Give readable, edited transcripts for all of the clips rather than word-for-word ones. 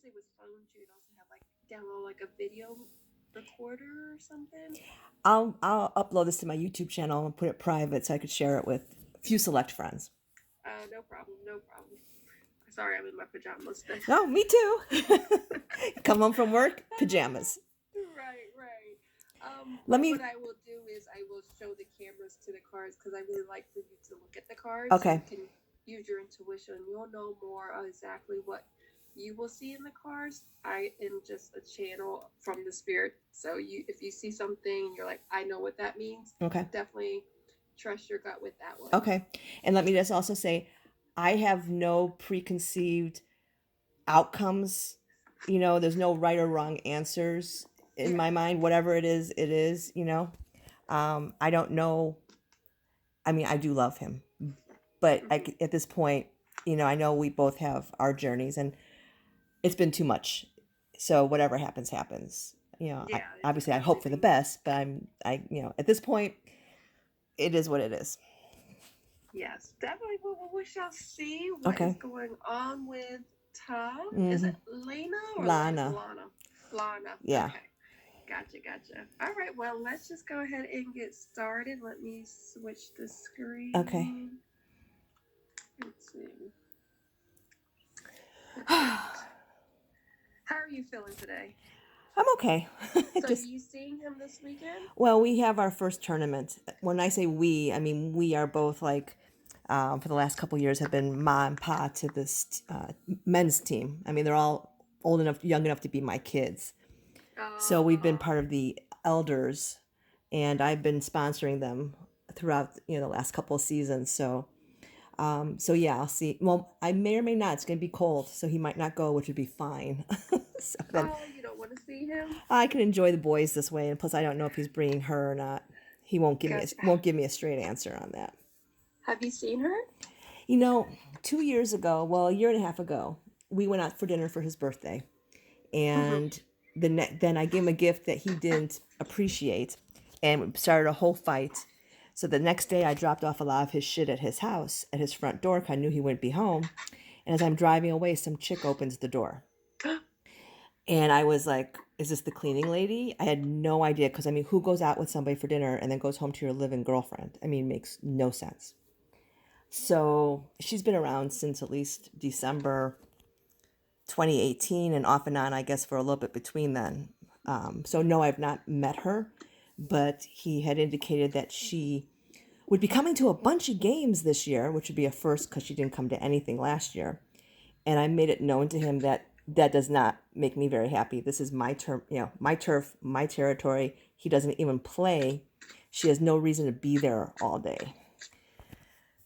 usually with phones you can also have like download like a video recorder or something. I'll upload this to my YouTube channel and put it private so I could share it with a few select friends. No problem, no problem. Sorry, I'm in my pajamas. No, me too. Come home from work, pajamas. Right, right. Let But me. what I will do is I will show the cameras to the cars because I really like for you to look at the cars so Okay. you can use your intuition. You'll know more exactly what you will see in the cars. I am just a channel from the spirit. So if you see something, you're like, I know what that means. Okay. Definitely trust your gut with that one. Okay. And let me just also say, I have no preconceived outcomes. There's no right or wrong answers in my mind. Whatever it is. I don't know. I mean, I do love him, but at this point, I know we both have our journeys, and it's been too much. So whatever happens, happens. Obviously, I hope for the best, but at this point, it is what it is. Yes, definitely. We shall see what is going on with Tom. Is it Lena or Lana? Lana. Yeah. Okay. Gotcha. All right. Well, let's just go ahead and get started. Let me switch the screen. Okay. Let's see. How are you feeling today? I'm okay. So are you seeing him this weekend? Well, we have our first tournament. When I say we, I mean we are both like, for the last couple of years, have been ma and pa to this men's team. I mean, they're all young enough to be my kids. So we've been part of the elders, and I've been sponsoring them throughout the last couple of seasons. So yeah, I'll see. Well, I may or may not. It's going to be cold, so he might not go, which would be fine. So then, you don't want to see him? I can enjoy the boys this way, and plus, I don't know if he's bringing her or not. He won't give me a straight answer on that. Have you seen her? 2 years ago, well, a year and a half ago, we went out for dinner for his birthday, and then I gave him a gift that he didn't appreciate, and started a whole fight. So the next day, I dropped off a lot of his shit at his house, at his front door, because I knew he wouldn't be home. And as I'm driving away, some chick opens the door. And I was like, is this the cleaning lady? I had no idea, because, I mean, who goes out with somebody for dinner and then goes home to your live-in girlfriend? I mean, it makes no sense. So she's been around since at least December 2018, and off and on, I guess, for a little bit between then. So no, I've not met her, but he had indicated that she would be coming to a bunch of games this year, which would be a first because she didn't come to anything last year. And I made it known to him that does not make me very happy. This is my my turf, my territory. He doesn't even play. She has no reason to be there all day.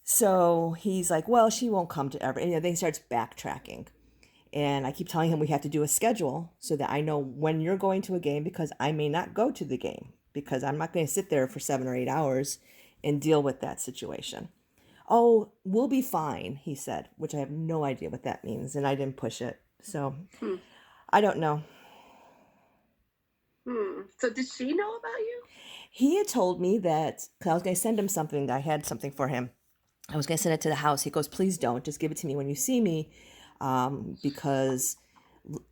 So he's like, well, she won't come to every, and then he starts backtracking. And I keep telling him we have to do a schedule so that I know when you're going to a game, because I may not go to the game, because I'm not going to sit there for 7 or 8 hours and deal with that situation. Oh, we'll be fine, he said, which I have no idea what that means, and I didn't push it. So I don't know. So did she know about you? He had told me that, because I was going to send him something, I had something for him. I was going to send it to the house. He goes, please don't, just give it to me when you see me, because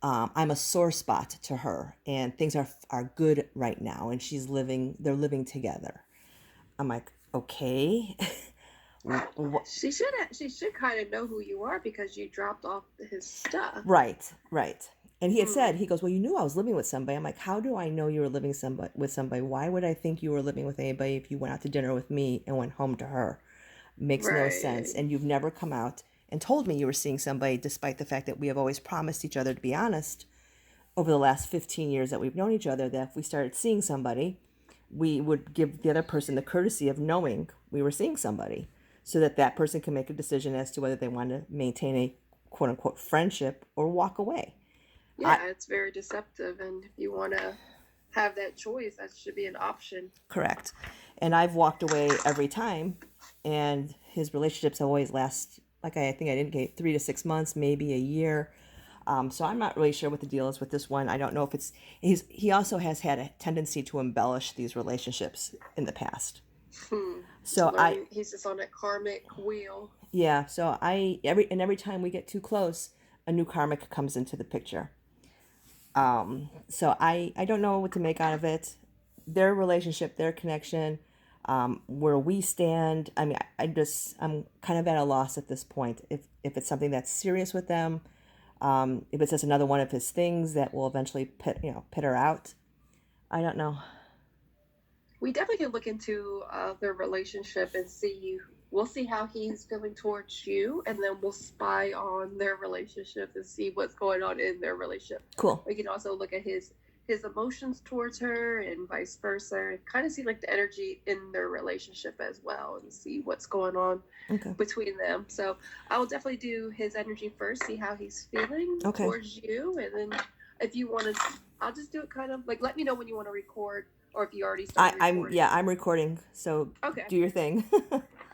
I'm a sore spot to her, and things are good right now, and they're living together. I'm like, okay. She should kind of know who you are because you dropped off his stuff. Right. And he had said, he goes, well, you knew I was living with somebody. I'm like, how do I know you were living with somebody? Why would I think you were living with anybody if you went out to dinner with me and went home to her? Makes no sense. And you've never come out and told me you were seeing somebody, despite the fact that we have always promised each other to be honest over the last 15 years that we've known each other, that if we started seeing somebody, we would give the other person the courtesy of knowing we were seeing somebody, so that that person can make a decision as to whether they want to maintain a quote-unquote friendship or walk away. Yeah, it's very deceptive, and if you want to have that choice, that should be an option. Correct. And I've walked away every time, and his relationships always last, like I think I indicate, 3 to 6 months, maybe a year. So I'm not really sure what the deal is with this one. I don't know if he also has had a tendency to embellish these relationships in the past. So he's just on that karmic wheel. Yeah. So every time we get too close, a new karmic comes into the picture. So I don't know what to make out of it. Their relationship, their connection, where we stand. I mean, I'm kind of at a loss at this point. If it's something that's serious with them, if it's just another one of his things that will eventually pit her out. I don't know. We definitely can look into their relationship and see. We'll see how he's feeling towards you, and then we'll spy on their relationship and see what's going on in their relationship. Cool. We can also look at his emotions towards her and vice versa, and kind of see like the energy in their relationship as well, and see what's going on between them. So I will definitely do his energy first, see how he's feeling towards you, and then if you want to, I'll just do it kind of like, let me know when you want to record, or if you already started recording. I'm recording, so do your thing.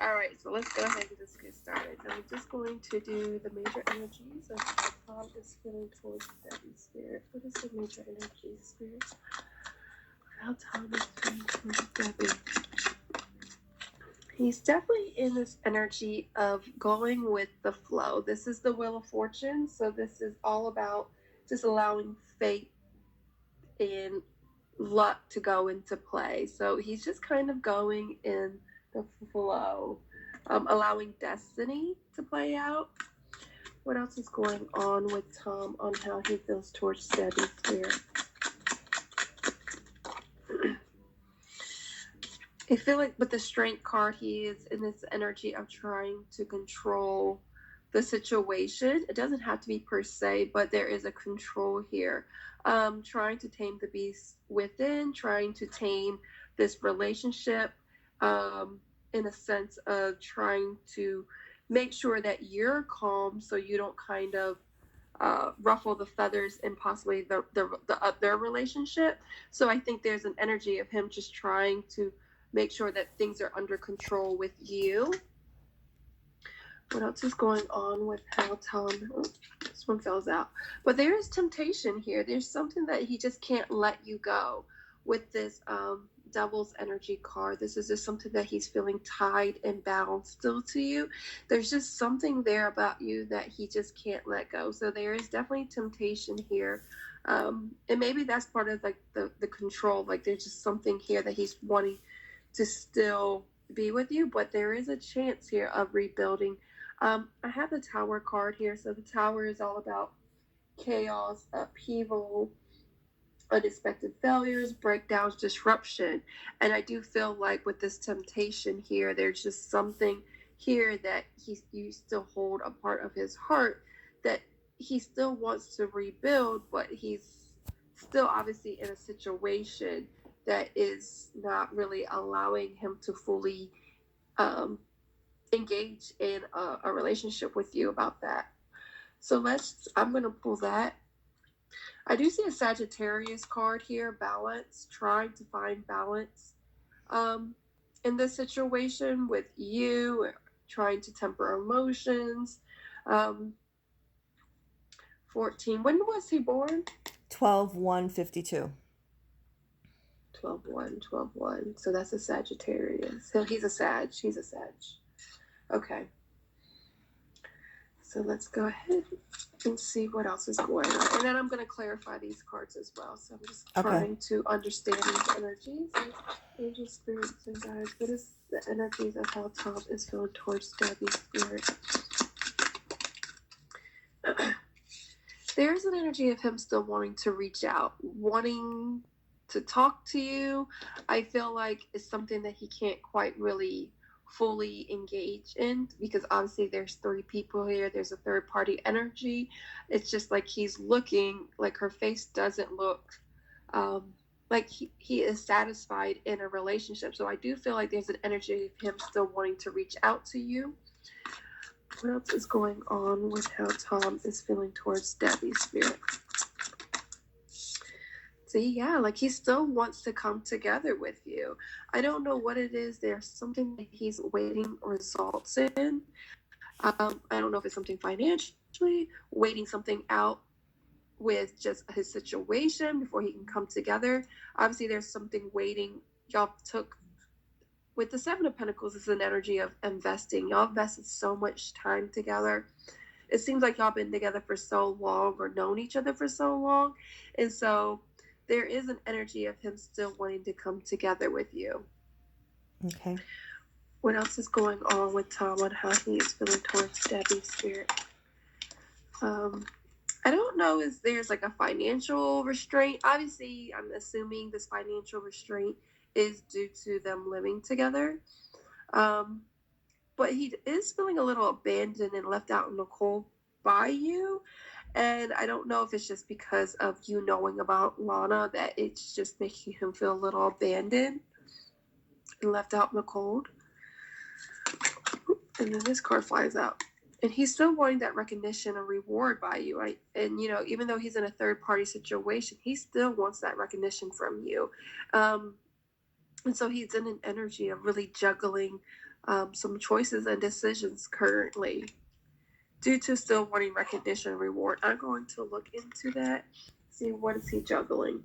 All right, so let's go ahead and just get started. I'm just going to do the major energies of how Tom is feeling towards Debbie Spirit. What is the major energy, Spirit? How Tom is feeling towards Debbie. He's definitely in this energy of going with the flow. This is the Wheel of Fortune, so this is all about just allowing fate and luck to go into play. So he's just kind of going in the flow, allowing destiny to play out. What else is going on with Tom on how he feels towards Debbie Spirit? I feel like with the Strength card, he is in this energy of trying to control the situation. It doesn't have to be per se, but there is a control here. Trying to tame the beast within, trying to tame this relationship, in a sense of trying to make sure that you're calm so you don't kind of ruffle the feathers in possibly their relationship. So I think there's an energy of him just trying to make sure that things are under control with you. What else is going on with how Tom? Oh, this one falls out. But there is temptation here. There's something that he just can't let you go with this Devil's energy card. This is just something that he's feeling tied and bound still to you. There's just something there about you that he just can't let go. So there is definitely temptation here. And maybe that's part of like the control. Like there's just something here that he's wanting to still be with you, but there is a chance here of rebuilding. I have the Tower card here. So the Tower is all about chaos, upheaval, unexpected failures, breakdowns, disruption. And I do feel like with this temptation here, there's just something here that you still hold a part of his heart that he still wants to rebuild, but he's still obviously in a situation that is not really allowing him to fully engage in a relationship with you about that. So I'm going to pull that. I do see a Sagittarius card here, balance, trying to find balance in this situation with you, trying to temper emotions. 14. When was he born? 12/1/52. 12/1/12/1. So that's a Sagittarius. So he's a Sag. She's a Sag. Okay. So let's go ahead and see what else is going on. And then I'm going to clarify these cards as well. So I'm just trying to understand these energies. Angel spirits and guides. What is the energies of how Tom is feeling towards Debbie Spirit? There's an energy of him still wanting to reach out, wanting to talk to you. I feel like it's something that he can't quite really fully engage in because obviously there's 3 people here. There's a third party energy. It's just like he's looking like her face doesn't look like he is satisfied in a relationship. So I do feel like there's an energy of him still wanting to reach out to you. What else is going on with how Tom is feeling towards Debbie Spirit? See, yeah, like he still wants to come together with you. I don't know what it is. There's something that he's waiting results in. I don't know if it's something financially, waiting something out with just his situation before he can come together. Obviously, there's something waiting. Y'all took, with the 7 of Pentacles, is an energy of investing. Y'all invested so much time together. it seems like y'all been together for so long or known each other for so long. And so there is an energy of him still wanting to come together with you. Okay. What else is going on with Tom on how he is feeling towards Debbie's spirit? I don't know if there's like a financial restraint. Obviously, I'm assuming this financial restraint is due to them living together. But he is feeling a little abandoned and left out in the cold by you. And I don't know if it's just because of you knowing about Lana that it's just making him feel a little abandoned and left out in the cold. And then this card flies out. And he's still wanting that recognition and reward by you. And even though he's in a third party situation, he still wants that recognition from you. And so he's in an energy of really juggling some choices and decisions currently due to still wanting recognition and reward. I'm going to look into that, see what is he juggling.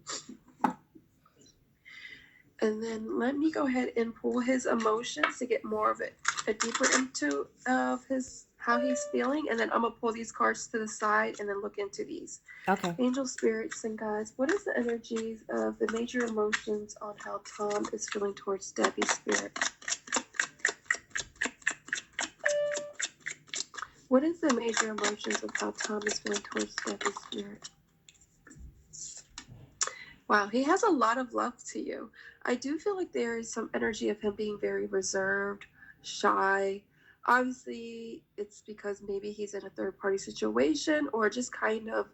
And then let me go ahead and pull his emotions to get more of a deeper into of how he's feeling. And then I'm going to pull these cards to the side and then look into these. Okay. Angel, spirits, and guides, what is the energies of the major emotions on how Tom is feeling towards Debbie's spirit? What is the major emotions of how Tom is feeling towards Debbie's spirit? Wow, he has a lot of love to you. I do feel like there is some energy of him being very reserved, shy. Obviously, it's because maybe he's in a third-party situation or just kind of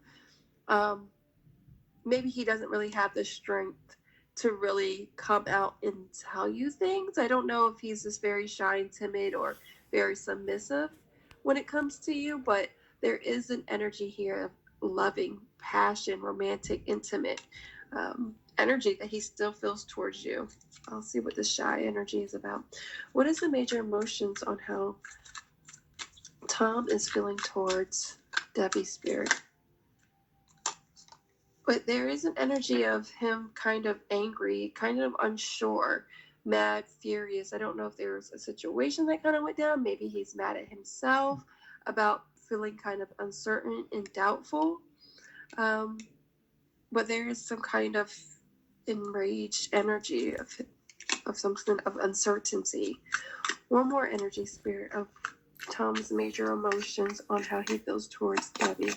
maybe he doesn't really have the strength to really come out and tell you things. I don't know if he's just very shy and timid or very submissive when it comes to you, but there is an energy here of loving, passion, romantic, intimate energy that he still feels towards you. I'll see what the shy energy is about. What is the major emotions on how Tom is feeling towards Debbie's spirit? But there is an energy of him kind of angry, kind of unsure, mad, furious. I don't know if there's a situation that kind of went down. Maybe he's mad at himself about feeling kind of uncertain and doubtful. But there is some kind of enraged energy of something of uncertainty. One more energy, spirit, of Tom's major emotions on how he feels towards Debbie.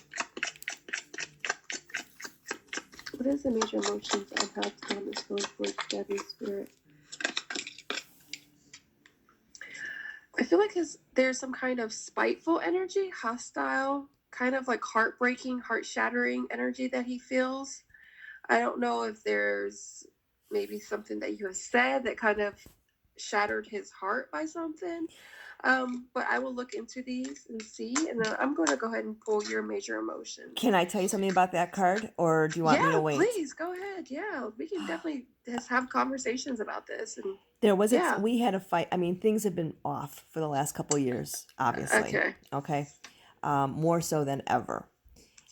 What is the major emotions on how Tom is feeling towards Debbie's spirit? I feel like there's some kind of spiteful energy, hostile, kind of like heartbreaking, heart-shattering energy that he feels. I don't know if there's maybe something that you have said that kind of shattered his heart by something. But I will look into these and see, and then I'm going to go ahead and pull your major emotions. Can I tell you something about that card, or do you want me to wait? Please go ahead. Yeah, we can definitely just have conversations about this. And there was we had a fight. I mean, things have been off for the last couple of years, obviously. Okay. More so than ever.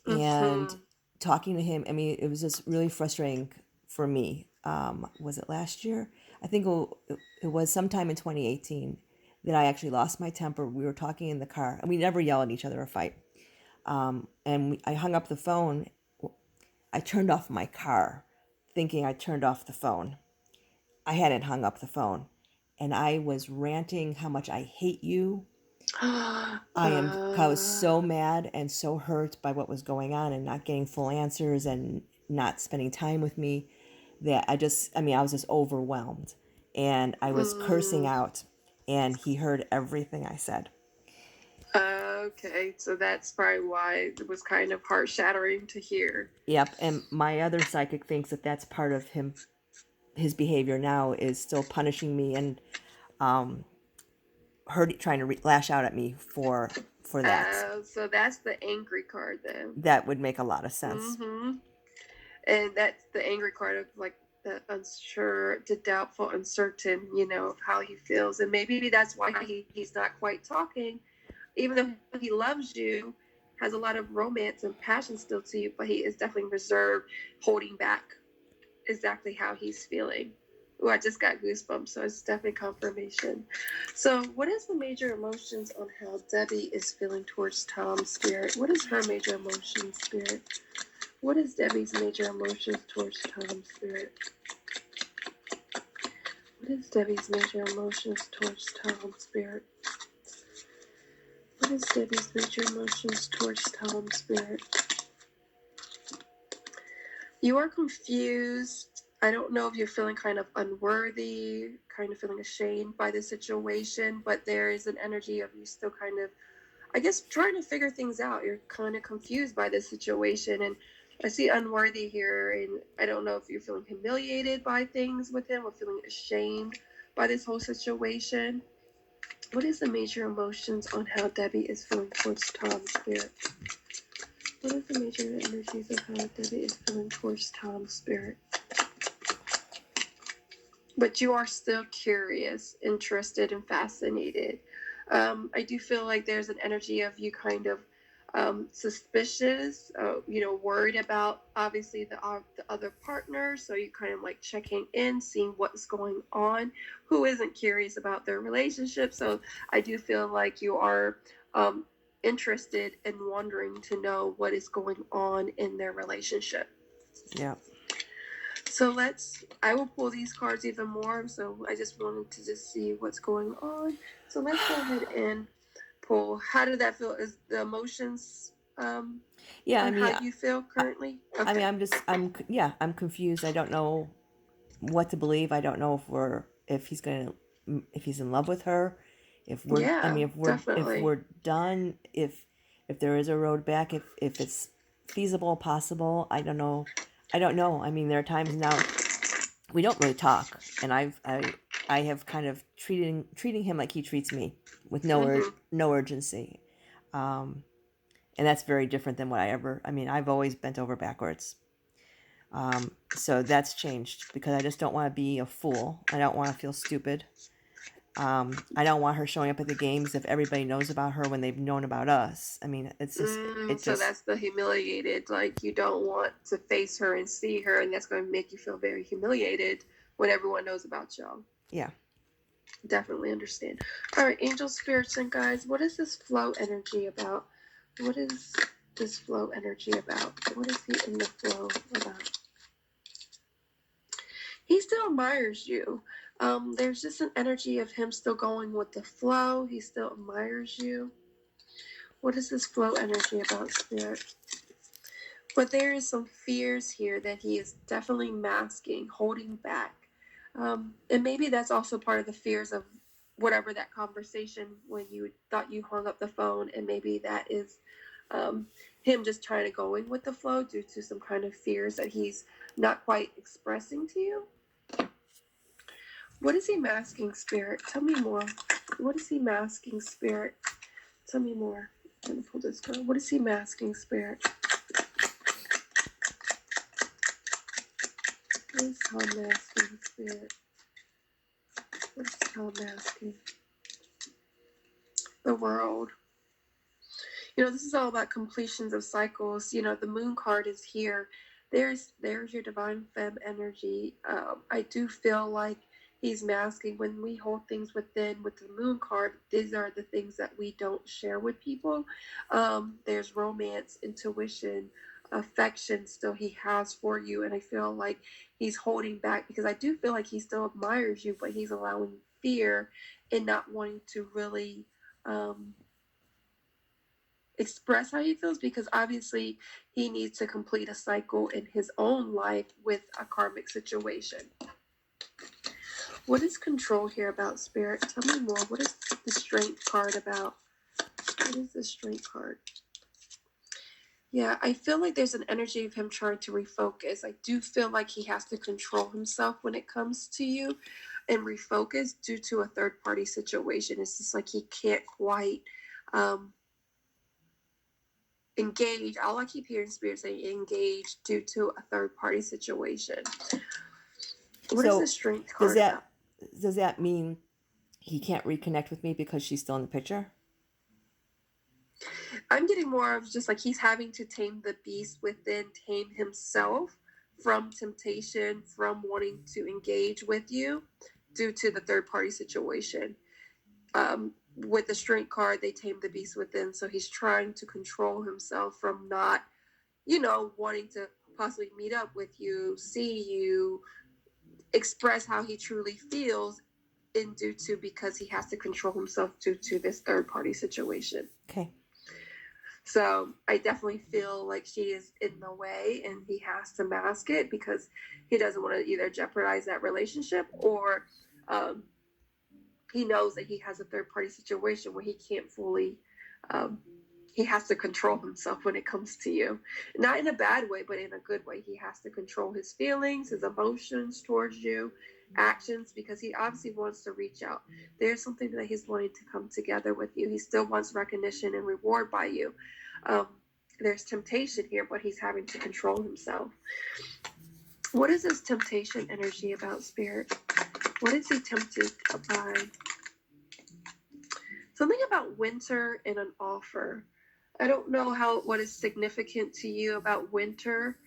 And talking to him, I mean, it was just really frustrating for me. Was it last year? I think it was sometime in 2018 that I actually lost my temper. We were talking in the car, and we never yell at each other or fight. I hung up the phone. I turned off my car, thinking I turned off the phone. I hadn't hung up the phone, and I was ranting how much I hate you. I was so mad and so hurt by what was going on and not getting full answers and not spending time with me that I was just overwhelmed, and I was cursing out, and he heard everything I said. Okay, so that's probably why it was kind of heart-shattering to hear. Yep, and my other psychic thinks that that's part of his behavior now is still punishing me and trying to lash out at me for that. So that's the angry card then. That would make a lot of sense. And that's the angry card of like the unsure, the doubtful, uncertain, of how he feels. And maybe that's why he's not quite talking. Even though he loves you, has a lot of romance and passion still to you, but he is definitely reserved, holding back exactly how he's feeling. Oh, I just got goosebumps, so it's definitely confirmation. So, what is the major emotions on how Debbie is feeling towards Tom, Spirit? What is her major emotion, Spirit? What is Debbie's major emotions towards Tom, Spirit? What is Debbie's major emotions towards Tom, Spirit? What is Debbie's major emotions towards Tom, Spirit? You are confused. I don't know if you're feeling kind of unworthy, kind of feeling ashamed by the situation, but there is an energy of you still kind of, I guess, trying to figure things out. You're kind of confused by the situation. And I see unworthy here. And I don't know if you're feeling humiliated by things with him or feeling ashamed by this whole situation. What is the major emotions on how Debbie is feeling towards Tom's Spirit? What is the major energies of how Debbie is feeling towards Tom's Spirit? But you are still curious, interested, and fascinated. I do feel like there's an energy of you kind of suspicious, worried about obviously the other partner. So you kind of like checking in, seeing what's going on. Who isn't curious about their relationship? So I do feel like you are interested and wondering to know what is going on in their relationship. Yeah. So I will pull these cards even more. So I just wanted to just see what's going on. So let's go ahead and pull. How did that feel? Is the emotions Yeah, I on mean, how you feel currently? I mean, Okay. I'm confused. I don't know what to believe. I don't know if if he's in love with her, Yeah, if definitely. we're done, if there is a road back, if it's feasible, possible. I don't know. I mean, there are times now we don't really talk, and I have kind of treating him like he treats me with Mm-hmm. no urgency. Um, and that's very different than I mean, I've always bent over backwards. So that's changed because I just don't want to be a fool. I don't want to feel stupid. I don't want her showing up at the games if everybody knows about her when they've known about us. I mean, So that's the humiliated. Like you don't want to face her and see her, and that's going to make you feel very humiliated when everyone knows about y'all. yeah. Definitely understand. All right, angels, spirits, and guides. What is this flow energy about? What is this flow energy about? What is he in the flow about? He still admires you. There's just an energy of him still going with the flow. He still admires you. What is this flow energy about, Spirit? But there is some fears here that he is definitely masking, holding back. And maybe that's also part of the fears of whatever that conversation when you thought you hung up the phone, and maybe that is um, him just trying to going with the flow due to some kind of fears that he's not quite expressing to you. What is he masking, Spirit? Tell me more. What is he masking, Spirit? Tell me more. I'm gonna pull this card. What is he masking, Spirit? What is Tom masking, Spirit? What is Tom masking? The world. This is all about completions of cycles. The moon card is here. There's your divine femme energy. I do feel like he's masking when we hold things within with the moon card. These are the things that we don't share with people. There's romance, intuition, affection still he has for you, and I feel like he's holding back because I do feel like he still admires you, but he's allowing fear and not wanting to really express how he feels because obviously he needs to complete a cycle in his own life with a karmic situation. What is control here about, Spirit? Tell me more. What is the strength card about? What is the strength card? Yeah, I feel like there's an energy of him trying to refocus. I do feel like he has to control himself when it comes to you and refocus due to a third party situation. It's just like he can't quite engage. All I keep hearing Spirit saying engage due to a third party situation. What is the So strength does card that about? does that mean he can't reconnect with me because she's still in the picture? I'm getting more of just like he's having to tame the beast within, tame himself from temptation, from wanting to engage with you due to the third party situation. With the strength card, they tame the beast within. So he's trying to control himself from not, wanting to possibly meet up with you, see you, express how he truly feels in due to because he has to control himself due to this third party situation. Okay. So I definitely feel like she is in the way and he has to mask it because he doesn't want to either jeopardize that relationship or he knows that he has a third party situation where he can't fully, he has to control himself when it comes to you. Not in a bad way, but in a good way. He has to control his feelings, his emotions towards you, actions, because he obviously wants to reach out. There's something that he's wanting to come together with you. He still wants recognition and reward by you. There's temptation here, but he's having to control himself. What is this temptation energy about, Spirit? What is he tempted by? Something about winter and an offer. I don't know what is significant to you about winter.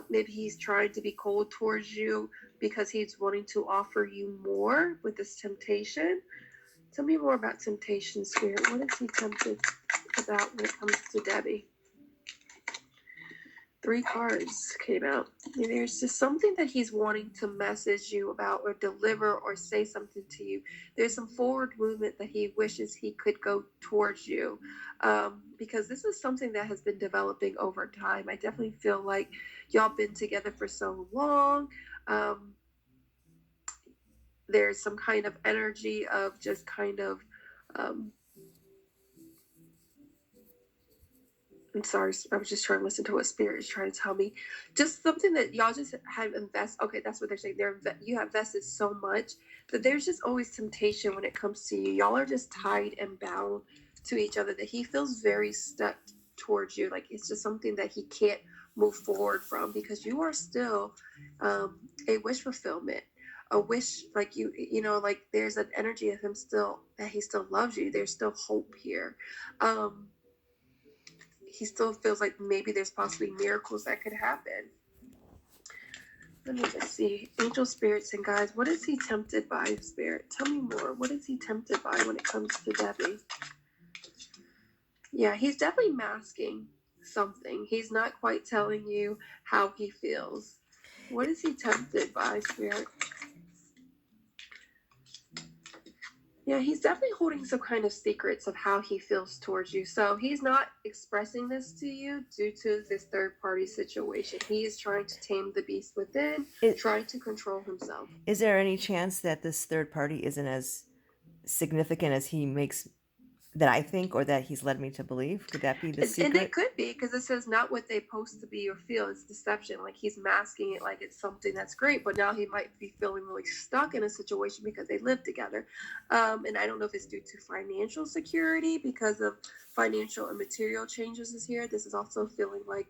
Maybe he's trying to be cold towards you because he's wanting to offer you more with this temptation. Tell me more about temptation, Spirit. What is he tempted about when it comes to Debbie? 3 cards came out. And there's just something that he's wanting to message you about or deliver or say something to you. There's some forward movement that he wishes he could go towards you because this is something that has been developing over time. I definitely feel like y'all been together for so long. There's some kind of energy of just kind of I'm sorry, I was just trying to listen to what Spirit is trying to tell me. Just something that y'all just have invested. Okay, that's what they're saying. You have invested so much that there's just always temptation when it comes to you. Y'all are just tied and bound to each other that he feels very stuck towards you. Like it's just something that he can't move forward from because you are still a wish fulfillment. A wish, like like there's an energy of him still, that he still loves you. There's still hope here. He still feels like maybe there's possibly miracles that could happen. Let me just see. Angel, spirits, and guides. What is he tempted by, Spirit? Tell me more. What is he tempted by when it comes to Debbie? Yeah, he's definitely masking something. He's not quite telling you how he feels. What is he tempted by, Spirit? Yeah, he's definitely holding some kind of secrets of how he feels towards you. So he's not expressing this to you due to this third party situation. He is trying to tame the beast within, trying to control himself. Is there any chance that this third party isn't as significant as he makes that I think, or that he's led me to believe? Could that be the secret? And it could be, because it says not what they supposed to be or feel. It's deception. Like he's masking it like it's something that's great, but now he might be feeling really stuck in a situation because they live together. And I don't know if it's due to financial security because of financial and material changes is here. This is also feeling like,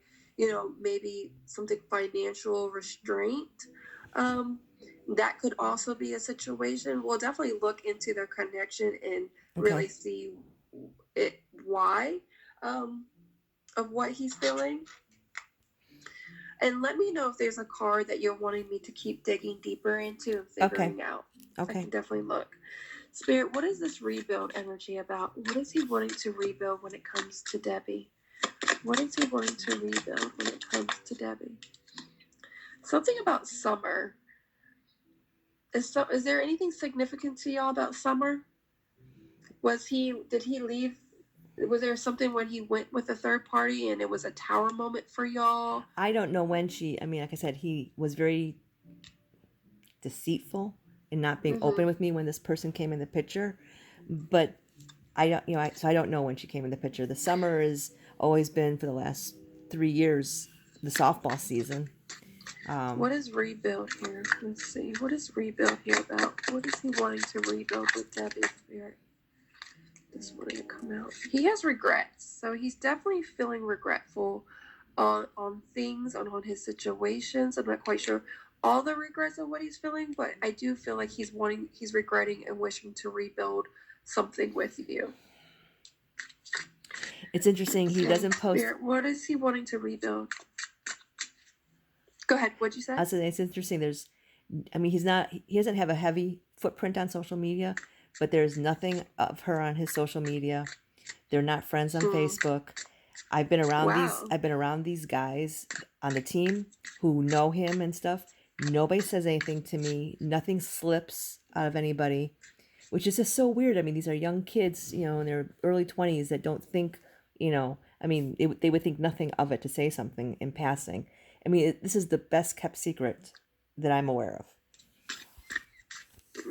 maybe something financial restraint. That could also be a situation. We'll definitely look into their connection and really see why of what he's feeling. And let me know if there's a card that you're wanting me to keep digging deeper into and figuring out. Okay. I can definitely look. Spirit, what is this rebuild energy about? What is he wanting to rebuild when it comes to Debbie? What is he wanting to rebuild when it comes to Debbie? Something about summer. Is there anything significant to y'all about summer? Did he leave? Was there something when he went with a third party and it was a tower moment for y'all? I don't know when like I said, he was very deceitful in not being open with me when this person came in the picture. But I don't, so I don't know when she came in the picture. The summer has always been, for the last 3 years, the softball season. What is rebuild here? Let's see. What is rebuild here about? What is he wanting to rebuild with Debbie, Spirit? This wanting to come out. He has regrets, so he's definitely feeling regretful on things, on his situations. I'm not quite sure all the regrets of what he's feeling, but I do feel like he's regretting and wishing to rebuild something with you. It's interesting. He doesn't post. Spirit, what is he wanting to rebuild? Go ahead. What'd you say? I said it's interesting. I mean, he doesn't have a heavy footprint on social media, but there's nothing of her on his social media. They're not friends on Hmm. Facebook. I've Wow. been around these guys on the team who know him and stuff. Nobody says anything to me. Nothing slips out of anybody, which is just so weird. I mean, these are young kids, in their early 20s that don't think, I mean, they would think nothing of it to say something in passing. I mean, this is the best kept secret that I'm aware of.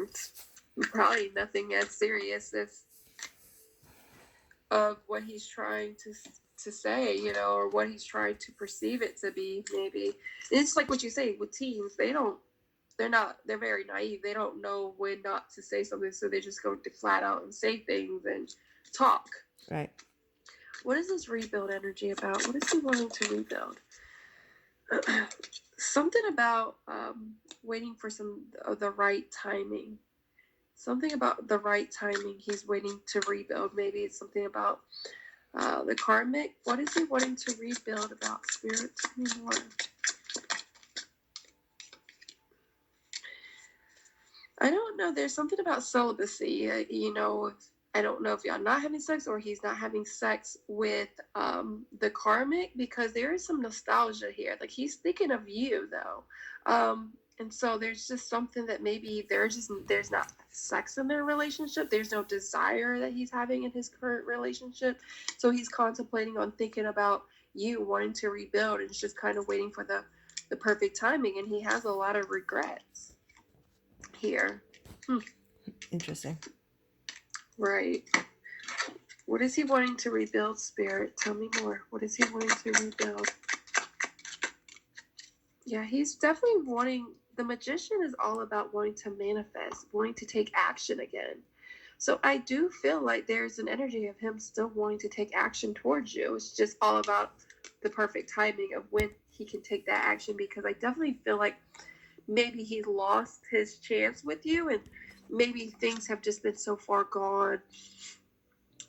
It's probably nothing as serious as of what he's trying to say, or what he's trying to perceive it to be. Maybe it's like what you say with teens. They're very naive. They don't know when not to say something, so they just go to flat out and say things and talk. Right. What is this rebuild energy about? What is he wanting to rebuild? Something about waiting for some of the right timing. Something about the right timing. He's waiting to rebuild. Maybe it's something about the karmic. What is he wanting to rebuild about, Spirit? Tell me more. I don't know. There's something about celibacy. I don't know if y'all not having sex or he's not having sex with the karmic, because there is some nostalgia here. Like, he's thinking of you though. And so there's just something that maybe there's not sex in their relationship. There's no desire that he's having in his current relationship. So he's contemplating on thinking about you, wanting to rebuild, and just kind of waiting for the perfect timing. And he has a lot of regrets here. Interesting. Right. What is he wanting to rebuild, Spirit? Tell me more. What is he wanting to rebuild? Yeah, he's definitely wanting. The magician is all about wanting to manifest, wanting to take action again. So I do feel like there's an energy of him still wanting to take action towards you. It's just all about the perfect timing of when he can take that action, because I definitely feel like maybe he lost his chance with you, and maybe things have just been so far gone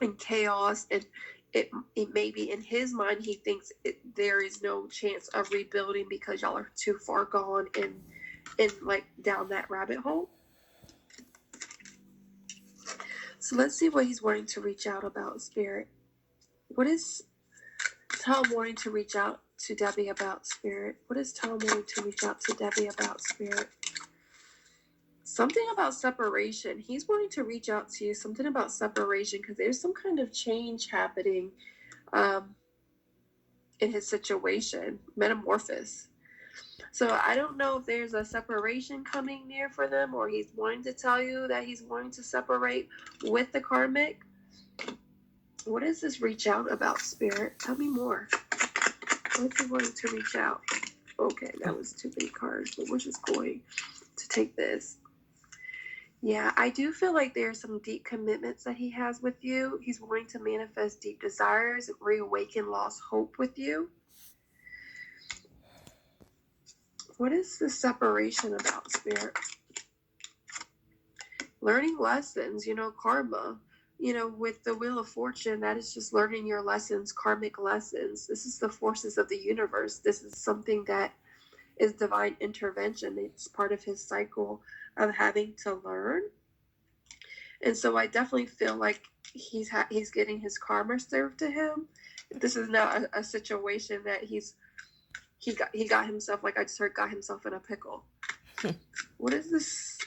in chaos, and it maybe in his mind he thinks there is no chance of rebuilding because y'all are too far gone in like down that rabbit hole. So let's see what he's wanting to reach out about, Spirit. What is Tom wanting to reach out to Debbie about, Spirit? What is Tom wanting to reach out to Debbie about, Spirit? Something about separation. He's wanting to reach out to you. Something about separation, because there's some kind of change happening in his situation. Metamorphosis. So I don't know if there's a separation coming near for them, or he's wanting to tell you that he's wanting to separate with the karmic. What is this reach out about, Spirit? Tell me more. What is he wanting to reach out? Okay, that was too many cards, but we're just going to take this. Yeah, I do feel like there's some deep commitments that he has with you. He's wanting to manifest deep desires, reawaken lost hope with you. What is the separation about, Spirit? Learning lessons, karma. With the Wheel of Fortune, that is just learning your lessons, karmic lessons. This is the forces of the universe. This is something that is divine intervention. It's part of his cycle of having to learn. And so I definitely feel like he's getting his karma served to him. This is not a situation that he got himself, like I just heard, got himself in a pickle. What is this?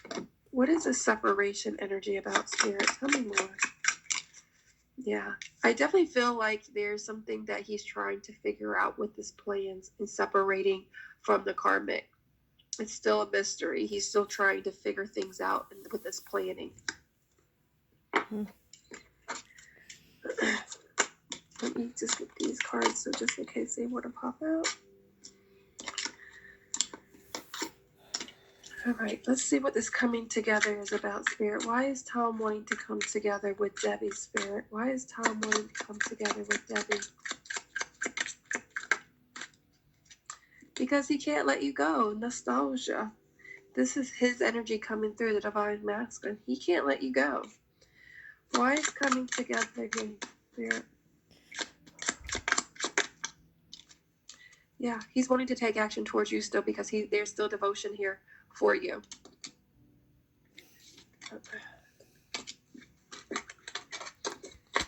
What is this separation energy about, Spirit? Tell me more. Yeah, I definitely feel like there's something that he's trying to figure out with this plans and separating from the karmic. It's still a mystery. He's still trying to figure things out with this planning. Let me just get these cards, so just in case they want to pop out. All right, let's see what this coming together is about, Spirit. Why is Tom wanting to come together with Debbie, Spirit? Why is Tom wanting to come together with Debbie? Because he can't let you go. Nostalgia. This is his energy coming through, the divine masculine. He can't let you go. Why is coming together here, Spirit? Yeah, he's wanting to take action towards you still because there's still devotion here for you.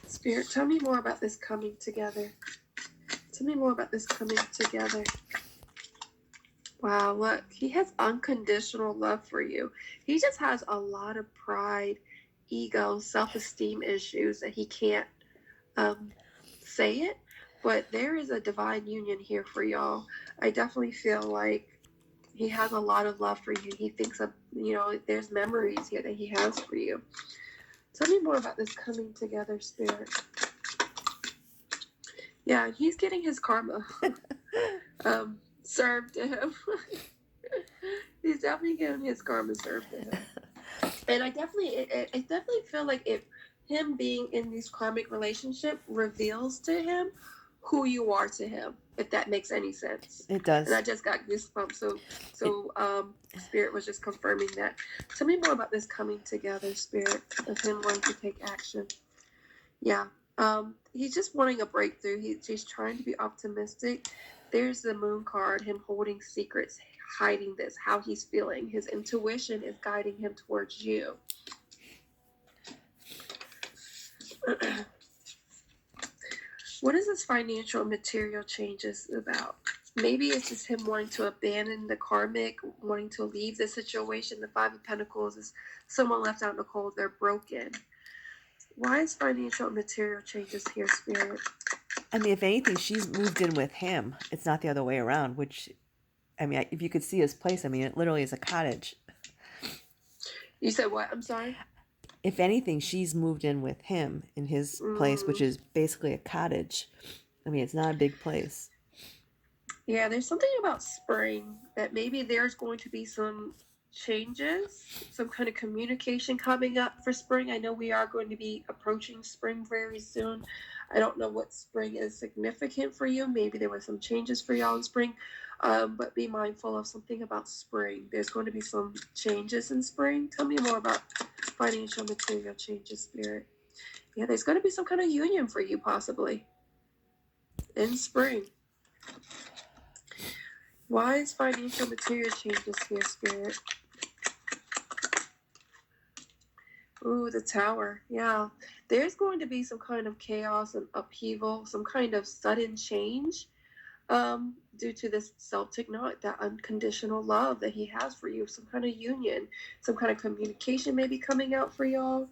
Spirit, tell me more about this coming together. Tell me more about this coming together. Wow, look, he has unconditional love for you. He just has a lot of pride, ego, self-esteem issues that he can't say it, but there is a divine union here for y'all. I definitely feel like he has a lot of love for you. He thinks of, there's memories here that he has for you. Tell me more about this coming together, Spirit. Yeah, he's getting his karma served to him. He's definitely getting his karma served to him. And I definitely feel like him being in this karmic relationship reveals to him who you are to him, if that makes any sense. It does. And I just got goosebumps. So Spirit was just confirming that. Tell me more about this coming together, Spirit, of him wanting to take action. Yeah. He's just wanting a breakthrough. He's trying to be optimistic. There's the moon card, him holding secrets, hiding this, how he's feeling. His intuition is guiding him towards you. What is this financial and material changes about? Maybe it's just him wanting to abandon the karmic, wanting to leave the situation. The Five of Pentacles is someone left out in the cold. They're broken. Why is financial and material changes here, Spirit? I mean, if anything, she's moved in with him. It's not the other way around, which, I mean, if you could see his place, I mean, it literally is a cottage. You said what? I'm sorry? If anything, she's moved in with him in his place, which is basically a cottage. I mean, it's not a big place. Yeah, there's something about spring that maybe there's going to be some changes, some kind of communication coming up for spring. I know we are going to be approaching spring very soon. I don't know what spring is significant for you. Maybe there were some changes for y'all in spring, but be mindful of something about spring. There's going to be some changes in spring. Tell me more about financial material changes, Spirit. Yeah, there's going to be some kind of union for you possibly in spring. Why is financial material changes here, Spirit? Ooh, the Tower. Yeah. There's going to be some kind of chaos and upheaval, some kind of sudden change due to this Celtic knot, that unconditional love that he has for you, some kind of union, some kind of communication maybe coming out for y'all.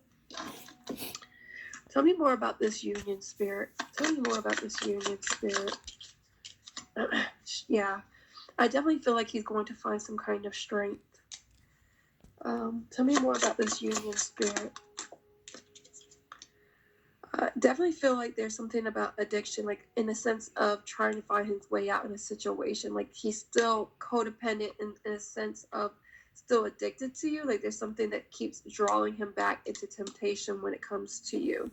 Tell me more about this union, Spirit. Tell me more about this union, Spirit. Yeah. I definitely feel like he's going to find some kind of strength. Tell me more about this union, Spirit. Definitely feel like there's something about addiction, like in the sense of trying to find his way out in a situation. Like he's still codependent in a sense of still addicted to you. Like there's something that keeps drawing him back into temptation when it comes to you.